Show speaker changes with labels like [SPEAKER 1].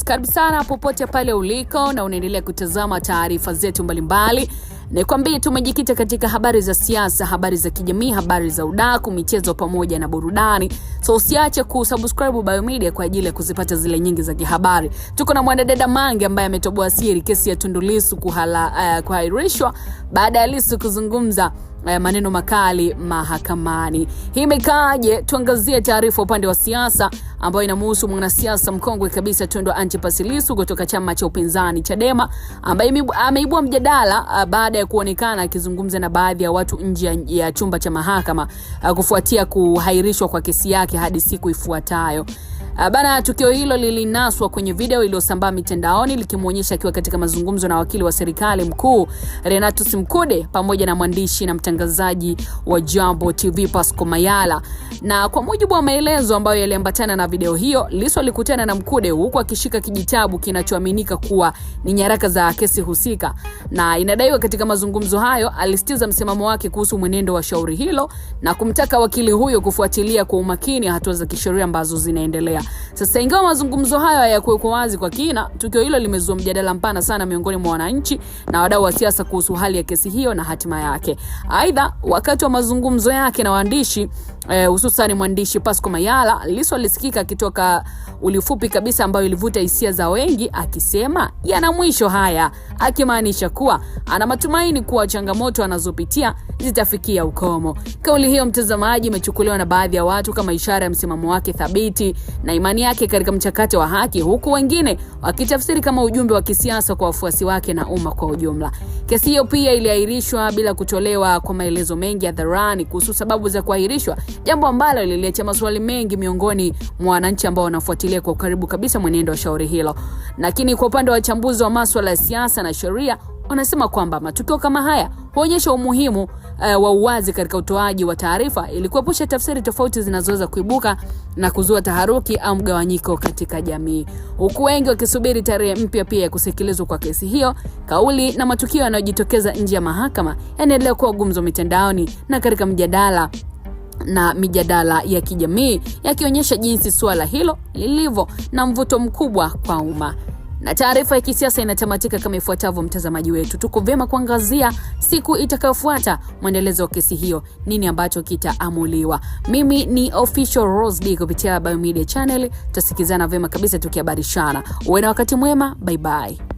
[SPEAKER 1] karibu sana popote pale uliko na unaendelea kutazama taarifa zetu mbalimbali. Nikwambie tumejikita katika habari za siasa, habari za kijamii, habari za udaku, michezo pamoja na burudani. So usiache kusubscribe Biomedia kwa ajili ya kuzipata zile nyingi za kihabari. Tuko na mwanadada Mange ambaye ametoboa siri kesi ya Tundu Lissu kuhairishwa baada ya Lissu kuzungumza maneno makali mahakamani. Hii imekaaje? Tuangazie taarifa upande wa siasa ambayo inamhusu mwanasiasa mkongwe kabisa Tundu Antipas Lissu kutoka chama cha upinzani Chadema, ambaye ameibua mjadala baada ya kuonekana akizungumza na baadhi ya watu nje ya chumba cha mahakama kufuatia kuhairishwa kwa kesi yake hadi siku ifuatayo. Bana, tukio hilo lilinaswa kwenye video iliyosambaa mitandaoni likimuonyesha akiwa katika mazungumzo na wakili wa serikali mkuu Renatus Mkude pamoja na mwandishi na mtangazaji wa Jambo TV Pasco Mayala. Na kwa mujibu wa maelezo ambayo yaliambatana na video hiyo, Lissu alikutana na Mkude huku akishika kijitabu kinachoaminika kuwa ni nyaraka za kesi husika, na inadaiwa katika mazungumzo hayo alisitiza msimamo wake kuhusu mwenendo wa shauri hilo na kumtaka wakili huyo kufuatilia kwa umakini hatua za kisheria ambazo zinaendelea. Sasa ingawa mazungumzo hayo hayakuwekwa wazi kwa kina, tukio hilo limezua mjadala mpana sana miongoni mwa wananchi na wadau wa siasa kuhusu hali ya kesi hiyo na hatima yake. Aidha, wakati wa mazungumzo yake na waandishi hususan mwandishi Pasco Mayala, Lissu alisikika akitoka ulifupi kabisa ambayo ilivuta hisia za wengi akisema yana mwisho haya, akimaanisha kuwa ana matumaini kuwa changamoto anazopitia zitafikia ukomo. Kauli hiyo, mtazamaji, imechukuliwa na baadhi ya watu kama ishara ya msimamo wake thabiti na imani yake katika mchakato wa haki, huku wengine wakitafsiri kama ujumbe wa kisiasa kwa wafuasi wake na umma kwa ujumla. Kesi hiyo pia iliahirishwa bila kutolewa kwa maelezo mengi hadharani kuhusu sababu za kuahirishwa, jambo ambalo liliacha maswali mengi miongoni mwa wananchi ambao wanafuatilia kwa karibu kabisa mwenendo wa shauri hilo. Lakini kwa upande wa wachambuzi wa masuala ya siasa na sheria, wanasema kwamba matukio kama haya huonyesha umuhimu wa uwazi katika utoaji wa taarifa ili kuepusha tafsiri tofauti zinazoweza kuibuka na kuzua taharuki au mgawanyiko katika jamii. Huku wengi wakisubiri tarehe mpya pia ya kusikilizwa kwa kesi hiyo, kauli na matukio yanayojitokeza nje ya mahakama yanaendelea kuwa gumzo mitandaoni na katika mijadala ya kijamii, yakionyesha jinsi swala hilo lilivyo na mvuto mkubwa kwa umma. Na taarifa ya kisiasa inatamatika kama ifuatavyo, mtazamaji wetu. Tuko vyema kuangazia siku itakayofuata mwendelezo wa kesi hiyo, nini ambacho kitaamuliwa. Mimi ni Official Rose D kupitia Biomedia Channel. Tusikizana vyema kabisa tukihabarishana. Uwe na wakati mwema. Bye bye.